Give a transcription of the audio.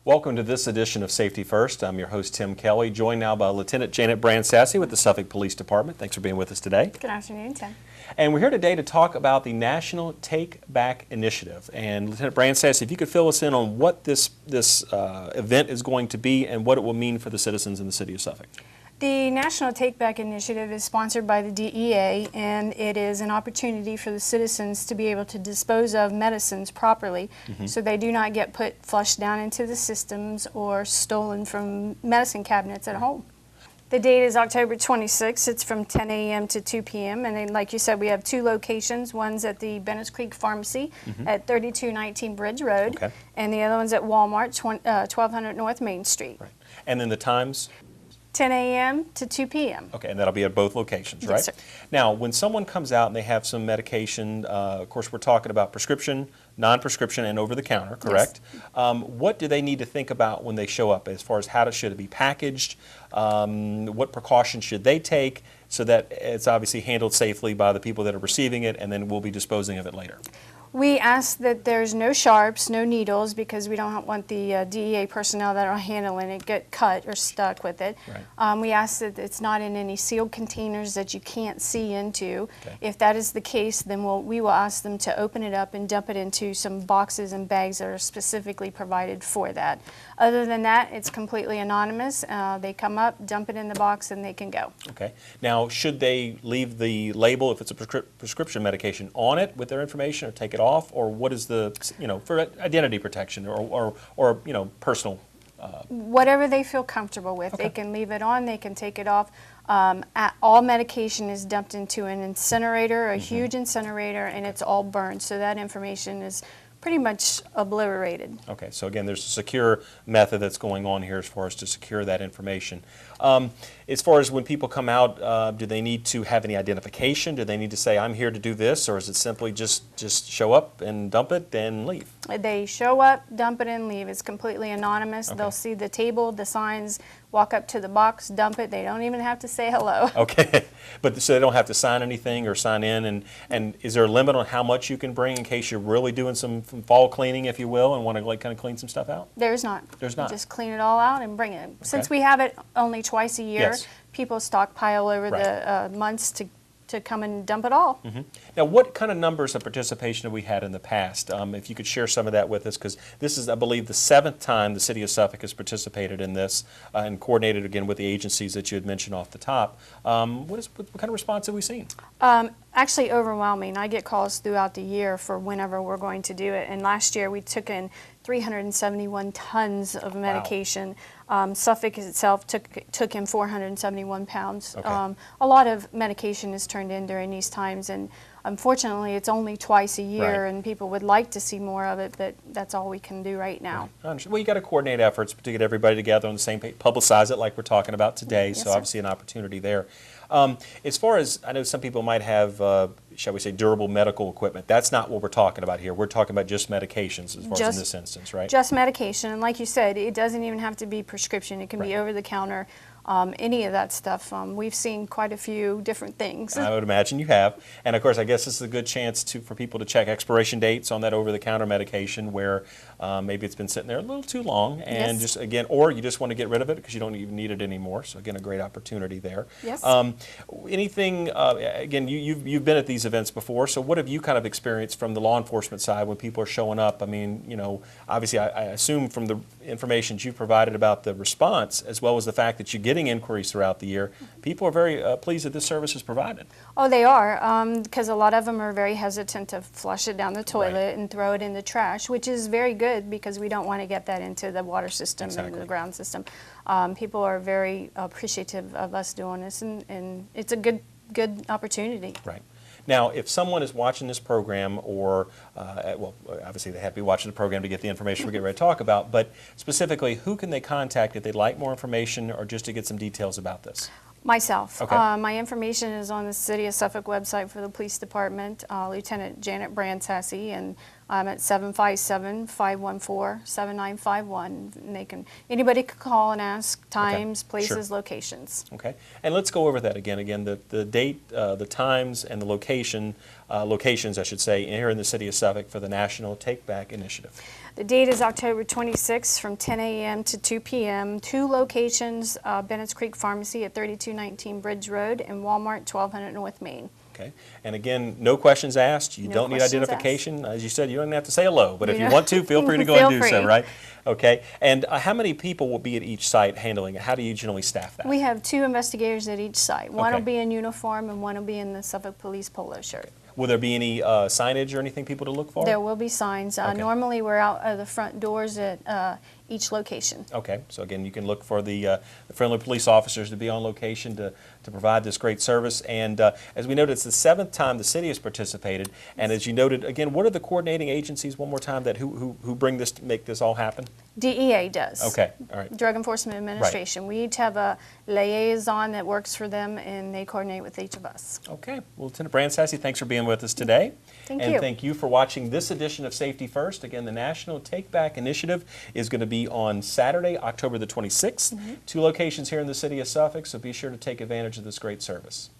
Welcome to this edition of Safety First. I'm your host, Tim Kelly, joined now by Lieutenant Janet Brand-Sassy with the Suffolk Police Department. Thanks for being with us today. Good afternoon, Tim. And we're here today to talk about the National Take Back Initiative. And Lieutenant Brand-Sassy, if you could fill us in on what this event is going to be and what it will mean for the citizens in the city of Suffolk. The National Take Back Initiative is sponsored by the DEA, and it is an opportunity for the citizens to be able to dispose of medicines properly so they do not get flushed down into the systems or stolen from medicine cabinets at home. The date is October 26th. It's from 10 a.m. to 2 p.m. And then, like you said, we have two locations. One's at the Bennetts Creek Pharmacy at 3219 Bridge Road, and the other one's at Walmart, 1200 North Main Street. Right. And then the times? 10 a.m. to 2 p.m. Okay, and that'll be at both locations, right? Yes, sir. Now, when someone comes out and they have some medication, of course, we're talking about prescription, non-prescription, and over-the-counter, correct? Yes. What do they need to think about when they show up as far as should it be packaged? What precautions should they take so that it's obviously handled safely by the people that are receiving it, and then we'll be disposing of it later? We ask that there's no sharps, no needles, because we don't want the DEA personnel that are handling it get cut or stuck with it. Right. We ask that it's not in any sealed containers that you can't see into. Okay. If that is the case, then we will ask them to open it up and dump it into some boxes and bags that are specifically provided for that. Other than that, it's completely anonymous. They come up, dump it in the box, and they can go. Okay. Now, should they leave the label, if it's a prescription medication, on it with their information, or take it off, or what is the, for identity protection or personal? Whatever they feel comfortable with. Okay. They can leave it on, they can take it off. All medication is dumped into an incinerator, a huge incinerator, and it's all burned, so that information is pretty much obliterated. Okay, so again, there's a secure method that's going on here as far as to secure that information. As far as when people come out, do they need to have any identification? Do they need to say, I'm here to do this, or is it simply just show up and dump it and leave? They show up, dump it, and leave. It's completely anonymous. Okay. They'll see the table, the signs, walk up to the box, dump it. They don't even have to say hello. Okay, but so they don't have to sign anything or sign in, and is there a limit on how much you can bring in case you're really doing some fall cleaning, if you will, and want to kind of clean some stuff out? There's not. There's not. You just clean it all out and bring it. Okay. Since we have it only twice a year, people stockpile over the months to come and dump it all. Now, what kind of numbers of participation have we had in the past? If you could share some of that with us, because this is, I believe, the 7th time the City of Suffolk has participated in this and coordinated again with the agencies that you had mentioned off the top. What kind of response have we seen? Actually overwhelming. I get calls throughout the year for whenever we're going to do it, and last year we took in 371 tons of medication. Wow. Suffolk itself took in 471 pounds. Okay. A lot of medication is turned in during these times, and unfortunately it's only twice a year, and people would like to see more of it, but that's all we can do right now. Right. Well, you got to coordinate efforts to get everybody together on the same page, publicize it like we're talking about today, so obviously an opportunity there. As far as, I know some people might have, shall we say, durable medical equipment. That's not what we're talking about here. We're talking about just medications as far as in this instance, right? Just medication, and like you said, it doesn't even have to be prescription. It can be over-the-counter, any of that stuff. We've seen quite a few different things. I would imagine you have. And of course, I guess this is a good chance for people to check expiration dates on that over-the-counter medication where maybe it's been sitting there a little too long, and just again, or you just want to get rid of it because you don't even need it anymore. So again, a great opportunity there. Yes. Anything, again, you've been at these events before, so what have you kind of experienced from the law enforcement side when people are showing up? I mean, obviously I assume from the information you've provided about the response, as well as the fact that you're getting inquiries throughout the year, people are very pleased that this service is provided. Oh, they are, because a lot of them are very hesitant to flush it down the toilet and throw it in the trash, which is very good because we don't want to get that into the water system and the ground system. People are very appreciative of us doing this, and it's a good opportunity. Right. Now, if someone is watching this program, or, well, obviously they have to be watching the program to get the information we're getting ready to talk about, but specifically, who can they contact if they'd like more information or just to get some details about this? Myself. Okay. My information is on the City of Suffolk website for the Police Department, Lieutenant Janet Brand-Sassy, and at 757-514-7951. And anybody could call and ask times, places, locations. Okay, and let's go over that again. Again, the date, the times, and the locations, I should say, here in the city of Suffolk for the National Take Back Initiative. The date is October 26th from 10 a.m. to 2 p.m. Two locations, Bennett's Creek Pharmacy at 3219 Bridge Road and Walmart 1200 North Main. Okay, and again, no questions asked. You No don't need questions identification. As you said, you don't have to say hello, but if you know. want to, feel free to go Feel and do so, free. right? Okay, and how many people will be at each site handling it? How do you generally staff that? We have two investigators at each site. One Okay. will be in uniform and one will be in the Suffolk Police polo shirt. Will there be any signage or anything people to look for? There will be signs. Okay. Normally, we're out of the front doors at each location. Okay, so again, you can look for the friendly police officers to be on location to provide this great service. And as we noted, it's the 7th time the city has participated. And as you noted, again, what are the coordinating agencies, one more time, that who bring this, to make this all happen? DEA does. Okay, all right. Drug Enforcement Administration. We each have a liaison that works for them, and they coordinate with each of us. Okay, well, Lieutenant Bransassy, thanks for being with us today. Thank and you. thank you for watching this edition of Safety First. Again, the National Take Back Initiative is going to be on Saturday, October the 26th. Two locations here in the city of Suffolk, so be sure to take advantage of this great service.